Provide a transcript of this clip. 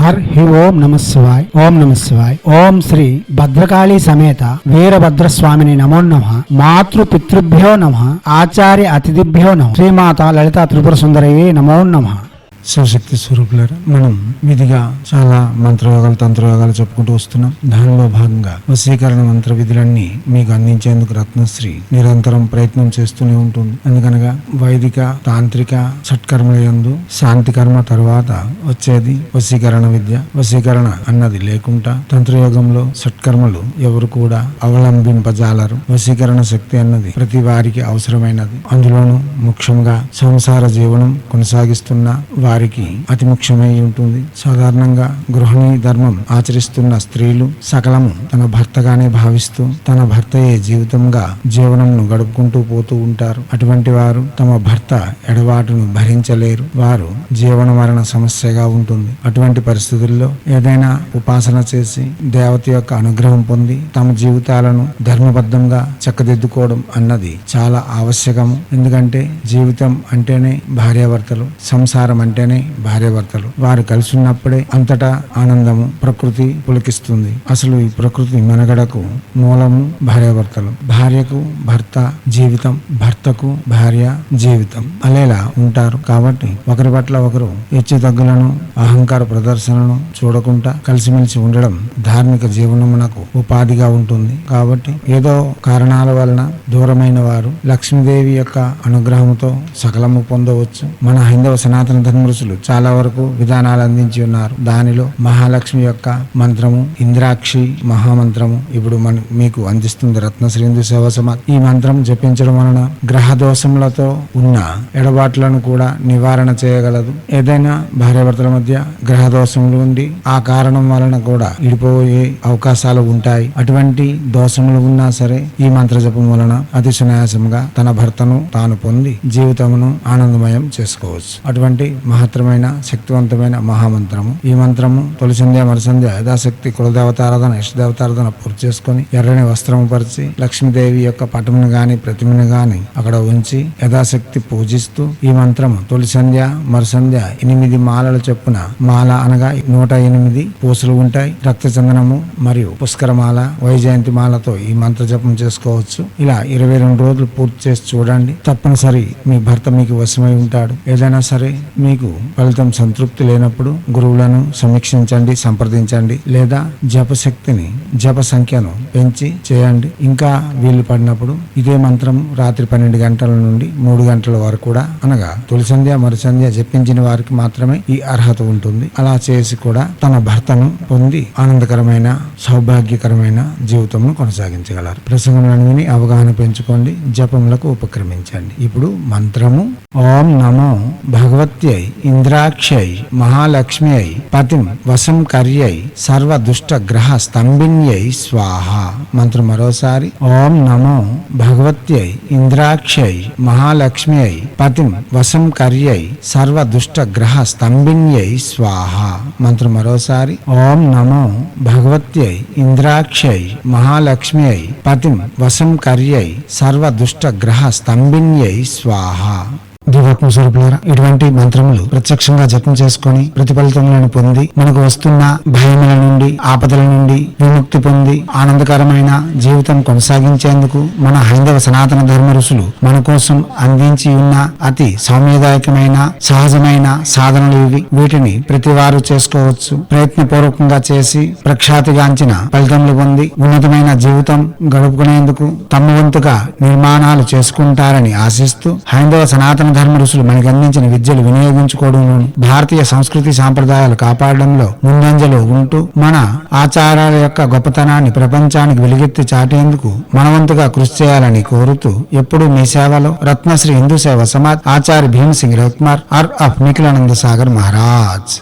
హి ఓం నమ శివాయ్. ఓం నమ శివాయ్. ఓం శ్రీ భద్రకాళీ సమేత వీరభద్రస్వామిని నమో నమః. మాతృ పితృభ్యో నమః. ఆచార్య అతిథిభ్యో నమః. శ్రీమాత లలితా త్రిపుర సుందరయే నమో నమః. శివశక్తి స్వరూపులారా, మనం విధిగా చాలా మంత్రయోగాలు తంత్రయోగాలు చెప్పుకుంటూ వస్తున్నాం. దానిలో భాగంగా వశీకరణ మంత్ర విధులన్నీ మీకు అందించేందుకు రత్నశ్రీ నిరంతరం ప్రయత్నం చేస్తూనే ఉంటుంది. ఎందుకనగా వైదిక తాంత్రిక షట్కర్మల యందు శాంతి కర్మ తర్వాత వచ్చేది వశీకరణ విద్య. వశీకరణ అన్నది లేకుండా తంత్రయోగంలో షట్కర్మలు ఎవరు కూడా అవలంబింపజాలరు. వశీకరణ శక్తి అన్నది ప్రతి వారికి అవసరమైనది. అందులోనూ ముఖ్యంగా సంసార జీవనం కొనసాగిస్తున్న వారికి అతి ముఖ్యమై ఉంటుంది. సాధారణంగా గృహిణీ ధర్మం ఆచరిస్తున్న స్త్రీలు సకలము తన భర్తగానే భావిస్తూ తన భర్తయే జీవితంగా జీవనంను గడుపుకుంటూ పోతూ ఉంటారు. అటువంటి వారు తమ భర్త ఎడబాటును భరించలేరు. వారు జీవన మరణ సమస్యగా ఉంటుంది. అటువంటి పరిస్థితుల్లో ఏదైనా ఉపాసన చేసి దేవత యొక్క అనుగ్రహం పొంది తమ జీవితాలను ధర్మబద్ధంగా చక్కదిద్దుకోవడం అన్నది చాలా ఆవశ్యకము. ఎందుకంటే జీవితం అంటేనే భార్యాభర్తలు, సంసారం అంటేనే భార్యాభర్తలు. వారు కలిసి ఉన్నప్పుడే అంతటా ఆనందము ప్రకృతి పులకిస్తుంది. అసలు ఈ ప్రకృతి మనగడకు మూలము భార్యాభర్తలు. భార్యకు భర్త జీవితం, భర్తకు భార్య జీవితం అలేలా ఉంటారు. కాబట్టి ఒకరి పట్ల ఒకరు హెచ్చు తగ్గులను అహంకార ప్రదర్శనను చూడకుండా కలిసిమెలిసి ఉండడం ధార్మిక జీవనమునకు ఉపాధిగా ఉంటుంది. కాబట్టి ఏదో కారణాల వలన దూరమైన వారు లక్ష్మీదేవి యొక్క అనుగ్రహంతో సకలము పొందవచ్చు. మన హైందవ సనాతన ధర్మ చాలా వరకు విధానాలు అందించి ఉన్నారు. దానిలో మహాలక్ష్మి యొక్క మంత్రము ఇంద్రాక్షి మహామంత్రము ఇప్పుడు మీకు అందిస్తుంది రత్నశ్రీ హిందూ సేవా సమాజ్. ఈ మంత్రం జపించడం వలన గ్రహ దోషములతో ఉన్న ఎడబాట్లను కూడా నివారణ చేయగలదు. ఏదైనా భార్యాభర్తల మధ్య గ్రహ దోషములు ఉండి ఆ కారణం వలన కూడా విడిపోయే అవకాశాలు ఉంటాయి. అటువంటి దోషములు ఉన్నా సరే ఈ మంత్ర జపం వలన అతి సునాయాసంగా తన భర్తను తాను పొంది జీవితమును ఆనందమయం చేసుకోవచ్చు. అటువంటి మహత్తరమైన శక్తివంతమైన మహామంత్రము. ఈ మంత్రము తొలి సంధ్య మరుసంధ్య యథాశక్తి కులదేవతారాధన ఇష్టదేవతారాధన పూర్తి చేసుకుని ఎర్రని వస్త్రము పరిచి లక్ష్మీదేవి యొక్క పటమును గాని ప్రతిమను గాని అక్కడ ఉంచి యథాశక్తి పూజిస్తూ ఈ మంత్రము తొలి సంధ్య మరుసంధ్య 8 మాలలు చొప్పున, మాల అనగా 108 పూసలు ఉంటాయి. రక్త చందనము మరియు పుష్కరమాల వైజయంతి మాలతో ఈ మంత్ర జపం చేసుకోవచ్చు. ఇలా 22 రోజులు పూర్తి చేసి చూడండి. తప్పనిసరి మీ భర్త మీకు వశమై ఉంటాడు. ఏదైనా సరే మీకు ఫలితం సంతృప్తి లేనప్పుడు గురువులను సమీక్షించండి, సంప్రదించండి. లేదా జపశక్తిని జప సంఖ్యను పెంచి చేయండి. ఇంకా వీలు పడినప్పుడు ఇదే మంత్రం రాత్రి 12 గంటల నుండి 3 గంటల వరకు కూడా, అనగా తొలి సంధ్య మరుసంధ్య జపించిన వారికి మాత్రమే ఈ అర్హత ఉంటుంది. అలా చేసి కూడా తన భర్తను పొంది ఆనందకరమైన సౌభాగ్యకరమైన జీవితంను కొనసాగించగలరు. ప్రసంగం విని అవగాహన పెంచుకోండి. జపములకు ఉపక్రమించండి. ఇప్పుడు మంత్రము ఓం నమో భగవత్యై ఇంద్రాక్షై మహాలక్ష్మ్యై పతిం వశం కర్యై సర్వ దుష్ట గ్రహ స్తంభిన్యై స్వాహ. మంత్రం మరోసారి ఓం నమో భగవత్యై ఇంద్రాక్షై మహాలక్ష్మ్యై పతిం వశం కర్యై సర్వ దుష్ట గ్రహ స్తంభిన్యై స్వాహ. మంత్రం మరోసారి ఓం నమో భగవత్యై ఇంద్రాక్షై మహాలక్ష్మ్యై పతిం వశం కర్యై సర్వ దుష్ట గ్రహ స్తంభిన్యై స్వాహ. దివాత్మ స్వరూపులారా, ఇటువంటి మంత్రములు ప్రత్యక్షంగా జపం చేసుకుని ప్రతిఫలితములను పొంది మనకు వస్తున్న భయముల నుండి ఆపదల నుండి విముక్తి పొంది ఆనందకరమైన జీవితం కొనసాగించేందుకు మన హైందవ సనాతన ధర్మ ఋషులు మన కోసం అందించి ఉన్న అతి సౌమ్యదాయకమైన సహజమైన సాధనలు ఇవి. వీటిని ప్రతి వారు చేసుకోవచ్చు. ప్రయత్నపూర్వకంగా చేసి ప్రఖ్యాతిగాంచిన ఫలితములు పొంది ఉన్నతమైన జీవితం గడుపుకునేందుకు తమ వంతుగా నిర్మాణాలు చేసుకుంటారని ఆశిస్తూ హైందవ సనాతన ధర్మ ఋషులు మనకు అందించిన విద్యలు వినియోగించుకోవడంలోను భారతీయ సంస్కృతి సాంప్రదాయాలు కాపాడడంలో ముందంజలో ఉంటూ మన ఆచారాల యొక్క గొప్పతనాన్ని ప్రపంచానికి వెలుగెత్తి చాటేందుకు మనవంతుగా కృషి చేయాలని కోరుతూ ఎప్పుడూ మీ సేవలో రత్నశ్రీ హిందూ సేవా సమాజ్ ఆచార్య భీమసింగ్ రవికుమార్ ఆర్ ఆఫ్ నిఖిలానంద సాగర్ మహారాజ్.